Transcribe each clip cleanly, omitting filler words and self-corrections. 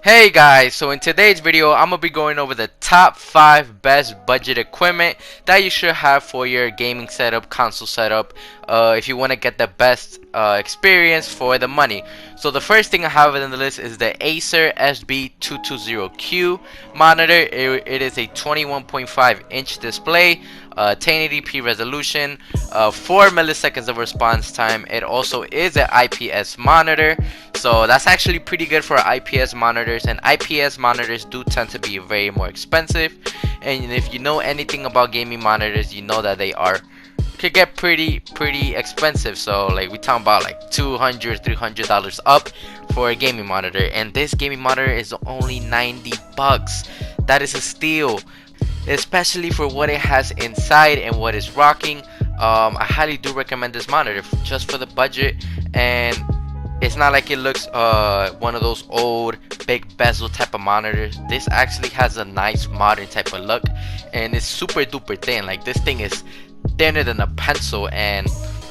Hey guys, so in today's video I'm gonna be going over the top 5 best budget equipment that you should have for your gaming setup, console setup, if you want to get the best experience for the money. So the first thing I have on the list is the Acer SB220Q monitor. It is a 21.5 inch display, 1080p resolution, 4 milliseconds of response time. It also is an IPS monitor, so that's actually pretty good for IPS monitors, and IPS monitors do tend to be very more expensive. And if you know anything about gaming monitors, you know that they could get pretty expensive. So like we talking about like $200-300 up for a gaming monitor, and this gaming monitor is only 90 bucks. That is a steal, especially for what it has inside and what is rocking. I highly do recommend this monitor just for the budget, and it's not like it looks one of those old big bezel type of monitors. This actually has a nice modern type of look, and it's super duper thin. Like this thing is thinner than a pencil, and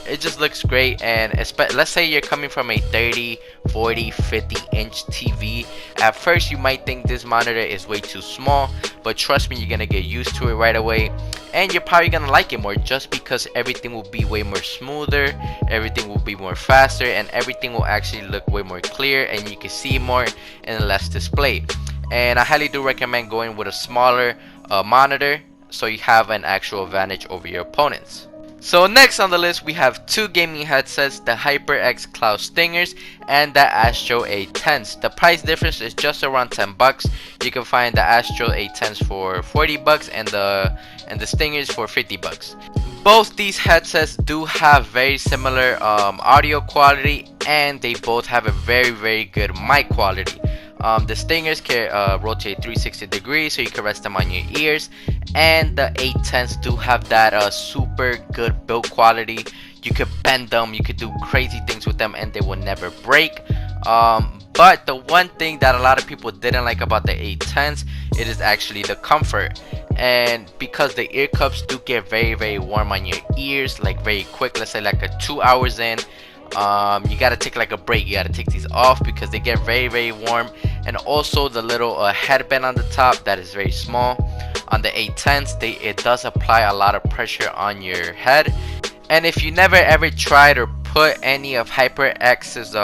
it just looks great. And let's say you're coming from a 30, 40, 50 inch TV. At first you might think this monitor is way too small, but trust me, you're gonna get used to it right away, and you're probably gonna like it more just because everything will be way more smoother, everything will be more faster, and everything will actually look way more clear, and you can see more in less display. And I highly do recommend going with a smaller monitor, so you have an actual advantage over your opponents. So next on the list we have two gaming headsets, the HyperX Cloud Stingers and the Astro A10s. The price difference is just around 10 bucks. You can find the Astro A10s for 40 bucks and the Stingers for 50 bucks. Both these headsets do have very similar audio quality, and they both have a very good mic quality. The Stingers can rotate 360 degrees, so you can rest them on your ears, and the A10s do have that super good build quality. You could bend them, you could do crazy things with them, and they will never break. But the one thing that a lot of people didn't like about the A10s, it is actually the comfort. And because the ear cups do get very warm on your ears, like very quick, let's say like 2 hours in, you gotta take like a break, you gotta take these off because they get very warm. And also the little headband on the top, that is very small. On the A10s, it does apply a lot of pressure on your head. And if you never ever tried or put any of HyperX's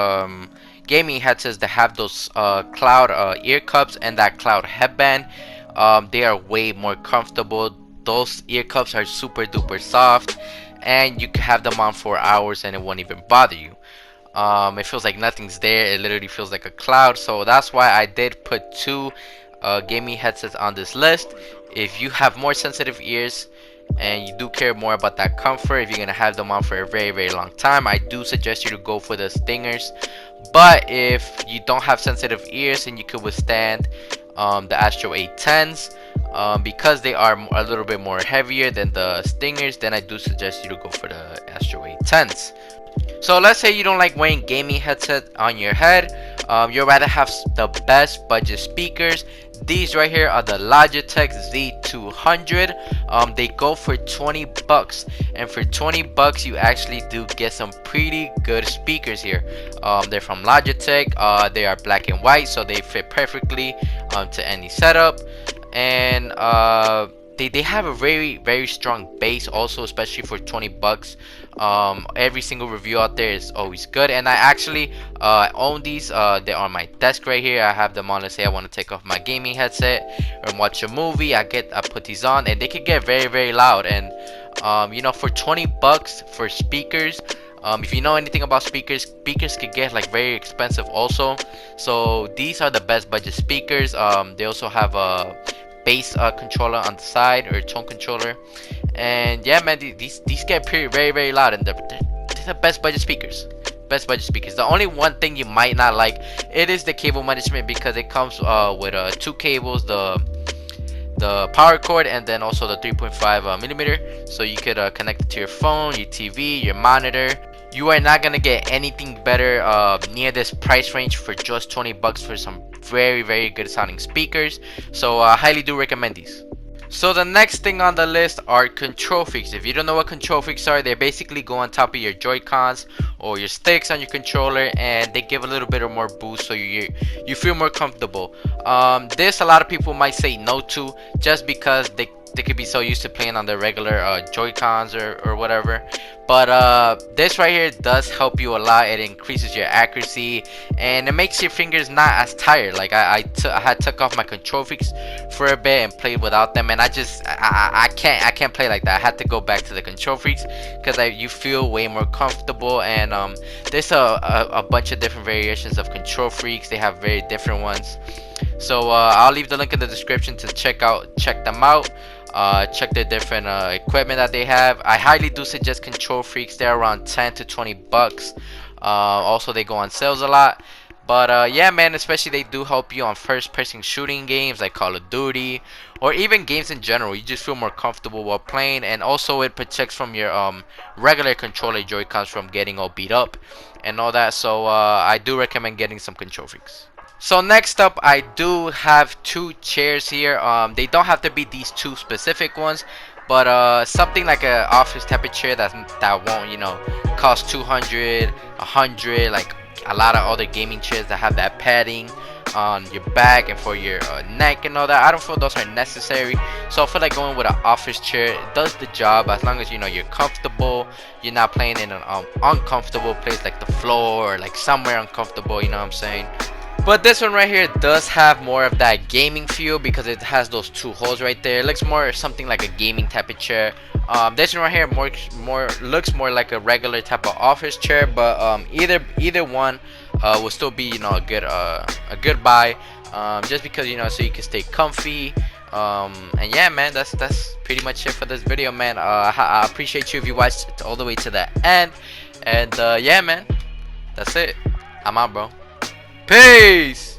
gaming headsets that have those cloud ear cups and that cloud headband, they are way more comfortable. Those ear cups are super duper soft, and you can have them on for hours and it won't even bother you. It feels like nothing's there, it literally feels like a cloud. So that's why I did put two gaming headsets on this list. If you have more sensitive ears and you do care more about that comfort, if you're gonna have them on for a very long time, I do suggest you to go for the Stingers. But if you don't have sensitive ears and you could withstand the Astro A10s, because they are a little bit more heavier than the Stingers, then I do suggest you to go for the Astro A10s. So let's say you don't like wearing gaming headset on your head, you'd rather have the best budget speakers. These right here are the Logitech Z200. They go for 20 bucks, and for 20 bucks you actually do get some pretty good speakers here. They're from Logitech. They are black and white, so they fit perfectly to any setup. And they have a very strong bass also, especially for 20 bucks. Every single review out there is always good, and I actually own these. They're on my desk right here. I have them on. Let's say I want to take off my gaming headset or watch a movie, I put these on, and they can get very loud. And you know, for 20 bucks for speakers, if you know anything about speakers could get like very expensive also. So these are the best budget speakers. They also have a bass controller on the side, or tone controller. And yeah, man, these get very loud, and they're the best budget speakers. The only one thing you might not like, it is the cable management, because it comes with two cables, the power cord, and then also the 3.5 millimeter, so you could connect it to your phone, your TV, your monitor. You are not gonna get anything better near this price range for just 20 bucks for some very good sounding speakers. So I highly do recommend these. So the next thing on the list are control freaks. If you don't know what control freaks are, they basically go on top of your Joy-Cons or your sticks on your controller, and they give a little bit of more boost so you feel more comfortable. This a lot of people might say no to, just because they could be so used to playing on the regular Joy-Cons or whatever. But this right here does help you a lot. It increases your accuracy and it makes your fingers not as tired. Like I had took off my control freaks for a bit and played without them, and I can't play like that. I had to go back to the control freaks because you feel way more comfortable. And there's a bunch of different variations of control freaks. They have very different ones. So I'll leave the link in the description to check them out. Check the different equipment that they have. I highly do suggest control freaks. They're around 10 to 20 bucks. Also they go on sales a lot. But yeah, man, especially they do help you on first person shooting games like Call of Duty, or even games in general. You just feel more comfortable while playing, and also it protects from your regular controller Joy-Cons from getting all beat up and all that. So I do recommend getting some control freaks. So next up, I do have two chairs here. They don't have to be these two specific ones, but something like a office type of chair that won't, you know, cost 200, 100, like a lot of other gaming chairs that have that padding on your back and for your neck and all that. I don't feel those are necessary, so I feel like going with an office chair does the job, as long as you know you're comfortable. You're not playing in an uncomfortable place like the floor or like somewhere uncomfortable, you know what I'm saying. But this one right here does have more of that gaming feel because it has those two holes right there. It looks more something like a gaming type of chair. This one right here looks more like a regular type of office chair, but either one will still be, you know, a good buy. Just because, you know, so you can stay comfy. And yeah, man, that's pretty much it for this video, man. I appreciate you if you watched all the way to the end. And yeah, man, that's it. I'm out, bro. Peace!